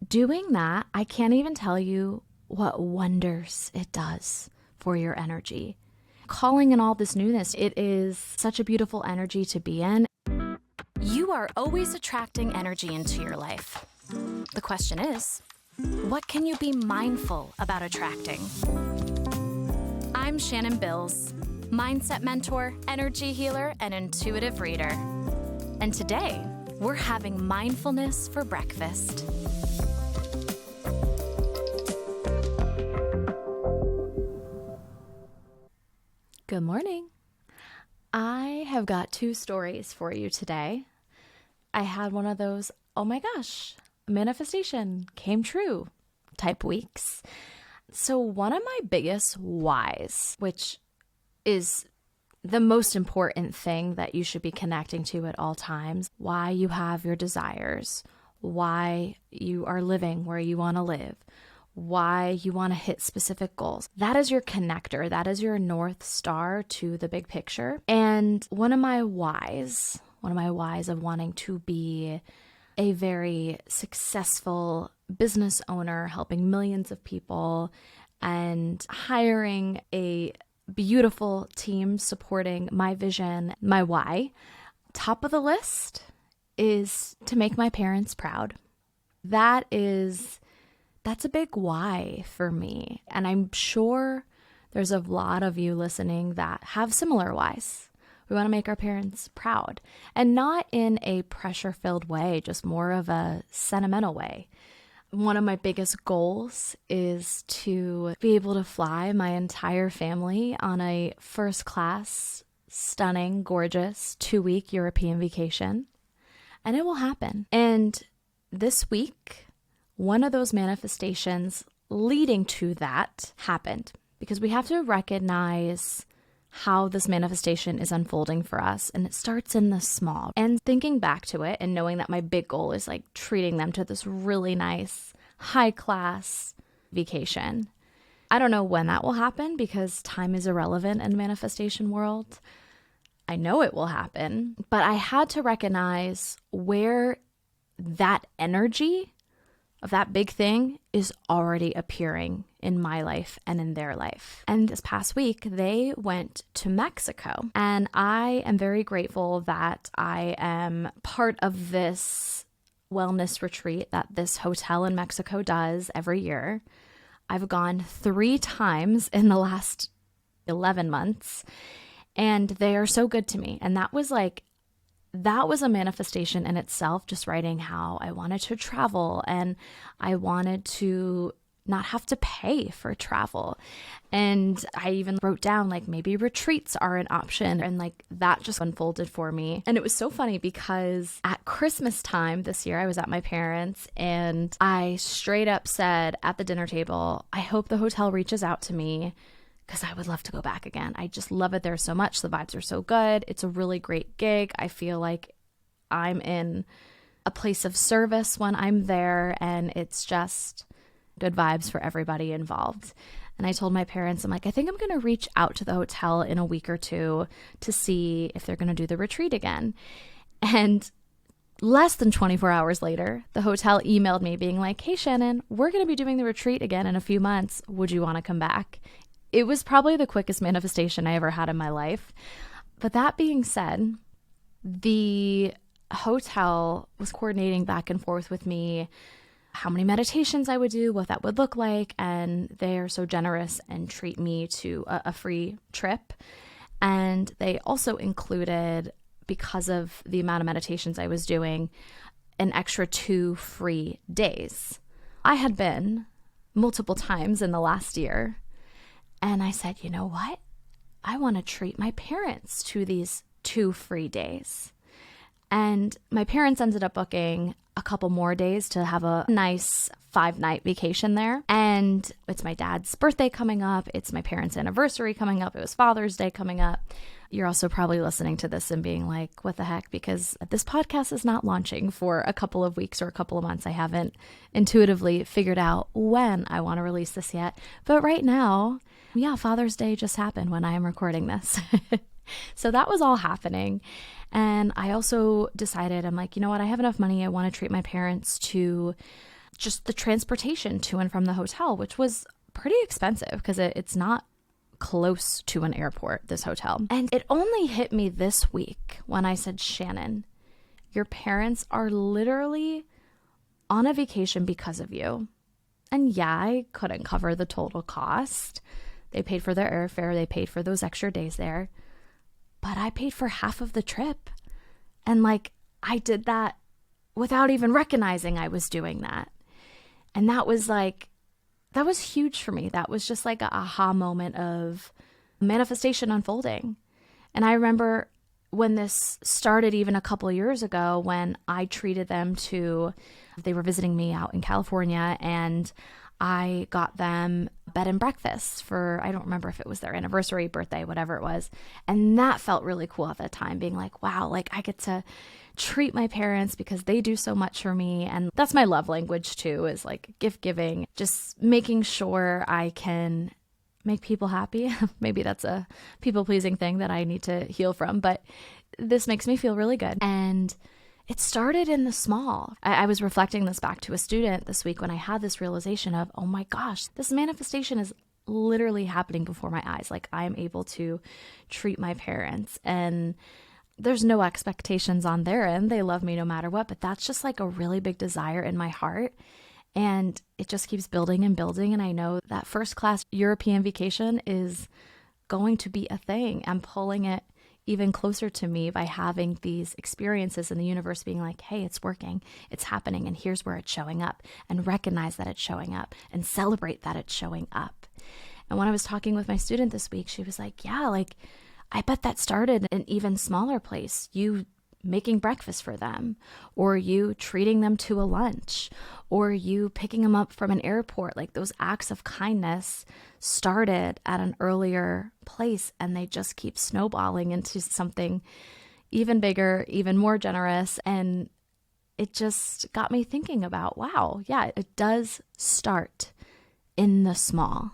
doing that, I can't even tell you what wonders it does for your energy. Calling in all this newness, it is such a beautiful energy to be in. You are always attracting energy into your life. The question is, what can you be mindful about attracting? I'm Shannon Bills, mindset mentor, energy healer, and intuitive reader. And today, we're having mindfulness for breakfast. Good morning. I have got 2 stories for you today. I had one of those, oh my gosh, manifestation came true type weeks. So one of my biggest whys, which is the most important thing that you should be connecting to at all times, why you have your desires, why you are living where you want to live, why you want to hit specific goals. That is your connector. That is your North Star to the big picture. And one of my whys of wanting to be a very successful business owner, helping millions of people and hiring a beautiful team supporting my vision, my why, top of the list is to make my parents proud. That's a big why for me. And I'm sure there's a lot of you listening that have similar whys. We want to make our parents proud, and not in a pressure-filled way, just more of a sentimental way. One of my biggest goals is to be able to fly my entire family on a first-class, stunning, gorgeous 2-week European vacation. And it will happen. And this week, one of those manifestations leading to that happened, because we have to recognize how this manifestation is unfolding for us. And it starts in the small. And thinking back to it and knowing that my big goal is like treating them to this really nice, high-class vacation. I don't know when that will happen because time is irrelevant in the manifestation world. I know it will happen, but I had to recognize where that energy of that big thing is already appearing in my life and in their life. And this past week, they went to Mexico. And I am very grateful that I am part of this wellness retreat that this hotel in Mexico does every year. I've gone 3 times in the last 11 months, and they are so good to me. And that was a manifestation in itself, just writing how I wanted to travel and I wanted to not have to pay for travel. And I even wrote down maybe retreats are an option, and that just unfolded for me. And it was so funny because at Christmas time this year, I was at my parents' and I straight up said at the dinner table, I hope the hotel reaches out to me, because I would love to go back again. I just love it there so much. The vibes are so good. It's a really great gig. I feel like I'm in a place of service when I'm there, and it's just good vibes for everybody involved. And I told my parents, I'm like, I think I'm going to reach out to the hotel in a week or 2 to see if they're going to do the retreat again. And less than 24 hours later, the hotel emailed me being like, hey, Shannon, we're going to be doing the retreat again in a few months. Would you want to come back? It was probably the quickest manifestation I ever had in my life. But that being said, the hotel was coordinating back and forth with me how many meditations I would do, what that would look like. And they are so generous and treat me to a free trip. And they also included, because of the amount of meditations I was doing, an extra 2 free days. I had been multiple times in the last year. And I said, you know what? I want to treat my parents to these 2 free days. And my parents ended up booking a couple more days to have a nice 5-night vacation there. And it's my dad's birthday coming up. It's my parents' anniversary coming up. It was Father's Day coming up. You're also probably listening to this and being like, what the heck? Because this podcast is not launching for a couple of weeks or a couple of months. I haven't intuitively figured out when I want to release this yet. But right now, yeah, Father's Day just happened when I am recording this. So that was all happening. And I also decided, I'm like, you know what? I have enough money. I want to treat my parents to just the transportation to and from the hotel, which was pretty expensive because it's not close to an airport, this hotel. And it only hit me this week when I said, Shannon, your parents are literally on a vacation because of you. And yeah, I couldn't cover the total cost. They paid for their airfare. They paid for those extra days there. But I paid for half of the trip. And like, I did that without even recognizing I was doing that. And that was huge for me. That was just like a aha moment of manifestation unfolding. And I remember when this started even a couple of years ago, when I treated them to, they were visiting me out in California, and I got them bed and breakfast for, I don't remember if it was their anniversary, birthday, whatever it was. And that felt really cool at that time, being like, wow, like I get to treat my parents because they do so much for me. And that's my love language too, is like gift giving, just making sure I can make people happy. Maybe that's a people pleasing thing that I need to heal from, but this makes me feel really good. And it started in the small. I was reflecting this back to a student this week when I had this realization of, oh my gosh, this manifestation is literally happening before my eyes. Like I'm able to treat my parents, and there's no expectations on their end. They love me no matter what, but that's just like a really big desire in my heart. And it just keeps building and building. And I know that first class European vacation is going to be a thing. I'm pulling it even closer to me by having these experiences in the universe being like, hey, it's working, it's happening, and here's where it's showing up, and recognize that it's showing up and celebrate that it's showing up. And when I was talking with my student this week, she was like, yeah, like I bet that started in an even smaller place. You making breakfast for them, or you treating them to a lunch, or you picking them up from an airport. Like those acts of kindness started at an earlier place, and they just keep snowballing into something even bigger, even more generous. And it just got me thinking about, wow, yeah, it does start in the small.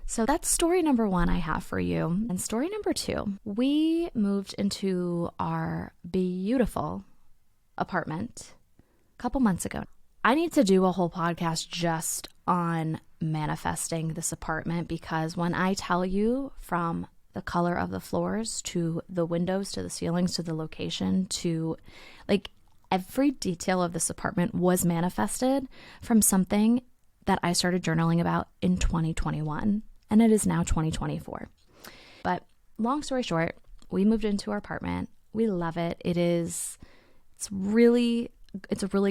So that's story number one I have for you. And story number two, we moved into our beautiful apartment a couple months ago. I need to do a whole podcast just on manifesting this apartment, because when I tell you, from the color of the floors to the windows to the ceilings to the location to like every detail of this apartment was manifested from something that I started journaling about in 2021. And it is now 2024. But long story short, we moved into our apartment. We love it. It's a really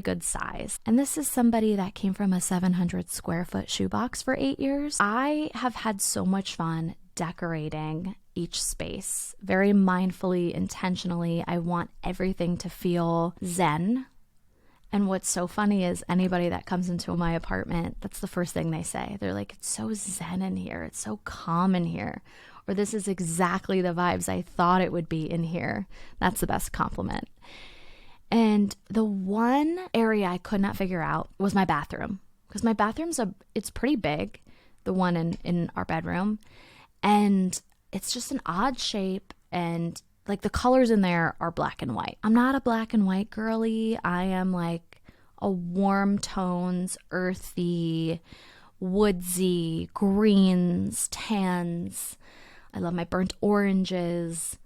good size. And this is somebody that came from a 700 square foot shoebox for 8 years. I have had so much fun decorating each space very mindfully, intentionally. I want everything to feel zen. And what's so funny is anybody that comes into my apartment, that's the first thing they say. They're like, it's so zen in here. It's so calm in here. Or this is exactly the vibes I thought it would be in here. That's the best compliment. And the one area I could not figure out was my bathroom. Because my bathroom's it's pretty big, the one in our bedroom. And it's just an odd shape, and like the colors in there are black and white. I'm not a black and white girly. I am like a warm tones, earthy, woodsy, greens, tans. I love my burnt oranges.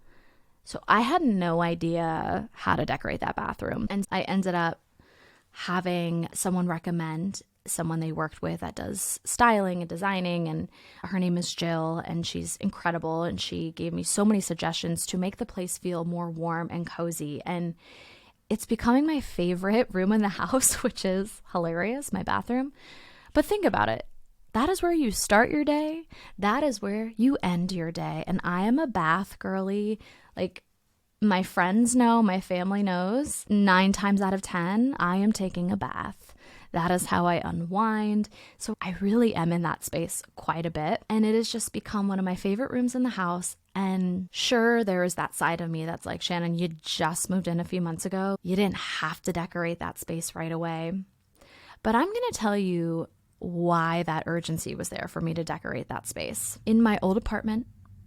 So I had no idea how to decorate that bathroom. And I ended up having someone recommend someone they worked with that does styling and designing, and her name is Jill, and she's incredible, and she gave me so many suggestions to make the place feel more warm and cozy. And it's becoming my favorite room in the house, which is hilarious, my bathroom. But think about it. That is where you start your day. That is where you end your day. And I am a bath girly. Like, my friends know, my family knows, 9 times out of 10, I am taking a bath. That is how I unwind. So I really am in that space quite a bit. And it has just become one of my favorite rooms in the house. And sure, there is that side of me that's like, Shannon, you just moved in a few months ago. You didn't have to decorate that space right away. But I'm going to tell you why that urgency was there for me to decorate that space. In my old apartment,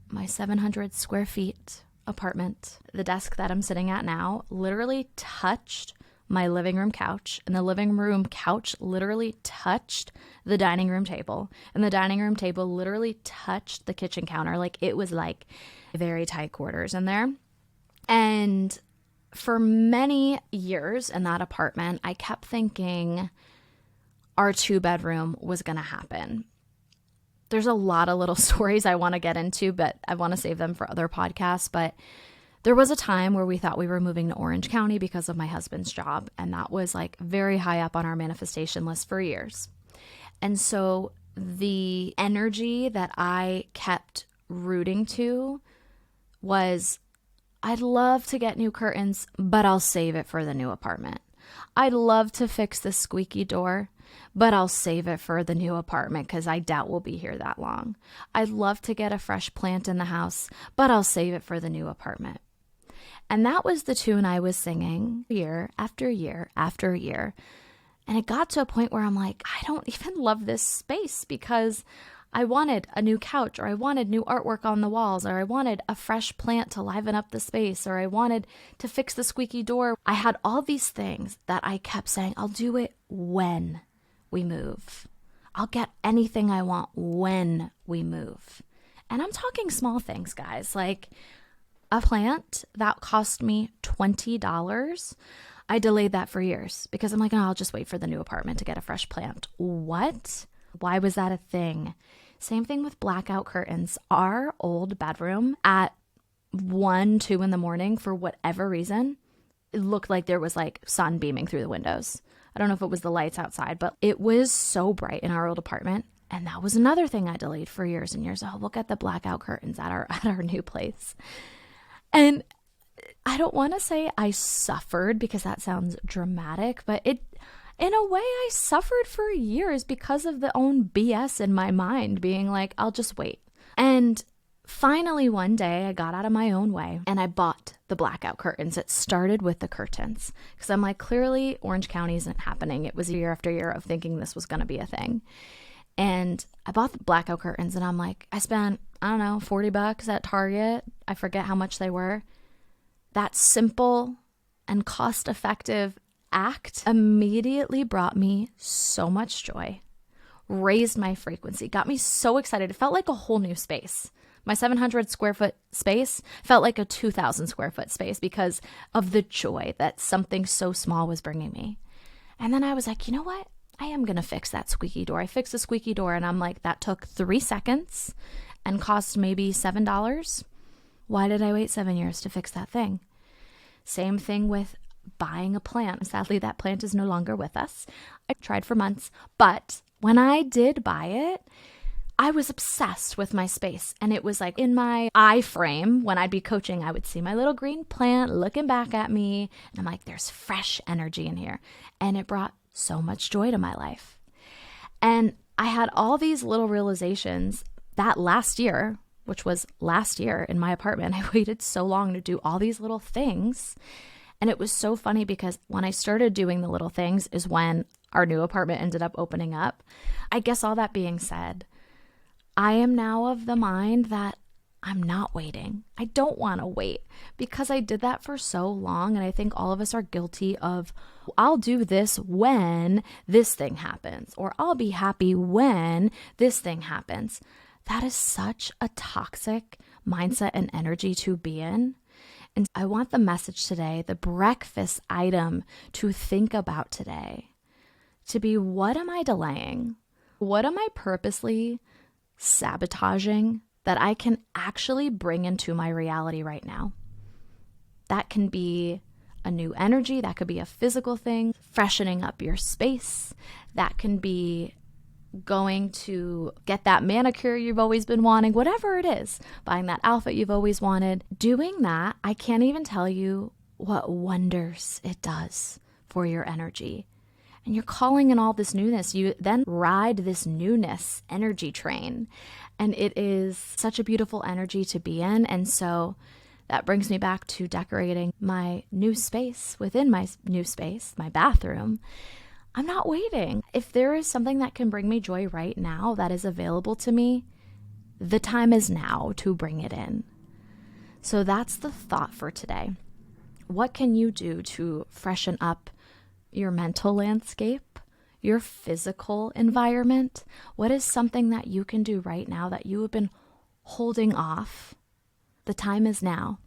my 700 square feet apartment, the desk that I'm sitting at now literally touched my living room couch, and the living room couch literally touched the dining room table, and the dining room table literally touched the kitchen counter. Like, it was like very tight quarters in there. And for many years in that apartment, I kept thinking our 2-bedroom was going to happen. There's a lot of little stories I want to get into, but I want to save them for other podcasts. But there was a time where we thought we were moving to Orange County because of my husband's job. And that was like very high up on our manifestation list for years. And so the energy that I kept rooting to was, I'd love to get new curtains, but I'll save it for the new apartment. I'd love to fix the squeaky door, but I'll save it for the new apartment because I doubt we'll be here that long. I'd love to get a fresh plant in the house, but I'll save it for the new apartment. And that was the tune I was singing year after year after year. And it got to a point where I'm like, I don't even love this space because I wanted a new couch, or I wanted new artwork on the walls, or I wanted a fresh plant to liven up the space, or I wanted to fix the squeaky door. I had all these things that I kept saying, I'll do it when we move. I'll get anything I want when we move. And I'm talking small things, guys, like a plant that cost me $20. I delayed that for years because I'm like, oh, I'll just wait for the new apartment to get a fresh plant. What? Why was that a thing? Same thing with blackout curtains. Our old bedroom at 1, 2 in the morning, for whatever reason, it looked like there was like sun beaming through the windows. I don't know if it was the lights outside, but it was so bright in our old apartment. And that was another thing I delayed for years and years. Oh, we'll get the blackout curtains at our new place. And I don't want to say I suffered because that sounds dramatic, but in a way I suffered for years because of the own BS in my mind being like, I'll just wait. And finally one day I got out of my own way and I bought the blackout curtains. It started with the curtains because I'm like, clearly Orange County isn't happening. It was year after year of thinking this was going to be a thing. And I bought the blackout curtains and I'm like, I spent, I don't know, $40 at Target. I forget how much they were. That simple and cost-effective act immediately brought me so much joy, raised my frequency, got me so excited. It felt like a whole new space. My 700 square foot space felt like a 2,000 square foot space because of the joy that something so small was bringing me. And then I was like, you know what? I am going to fix that squeaky door. I fixed the squeaky door and I'm like, that took 3 seconds and cost maybe $7. Why did I wait 7 years to fix that thing? Same thing with buying a plant. Sadly, that plant is no longer with us. I tried for months, but when I did buy it, I was obsessed with my space. And it was like in my eye frame, when I'd be coaching, I would see my little green plant looking back at me. And I'm like, there's fresh energy in here. And it brought so much joy to my life. And I had all these little realizations that last year, which was last year in my apartment. I waited so long to do all these little things. And it was so funny because when I started doing the little things is when our new apartment ended up opening up. I guess all that being said, I am now of the mind that I'm not waiting. I don't want to wait because I did that for so long. And I think all of us are guilty of, I'll do this when this thing happens, or I'll be happy when this thing happens. That is such a toxic mindset and energy to be in. And I want the message today, the breakfast item to think about today, to be, what am I delaying? What am I purposely sabotaging that I can actually bring into my reality right now? That can be a new energy. That could be a physical thing, freshening up your space. That can be going to get that manicure you've always been wanting, whatever it is, buying that outfit you've always wanted. Doing that, I can't even tell you what wonders it does for your energy. And you're calling in all this newness. You then ride this newness energy train. And it is such a beautiful energy to be in. And so that brings me back to decorating my new space within my new space, my bathroom. I'm not waiting. If there is something that can bring me joy right now that is available to me, the time is now to bring it in. So that's the thought for today. What can you do to freshen up your mental landscape, your physical environment? What is something that you can do right now that you have been holding off? The time is now.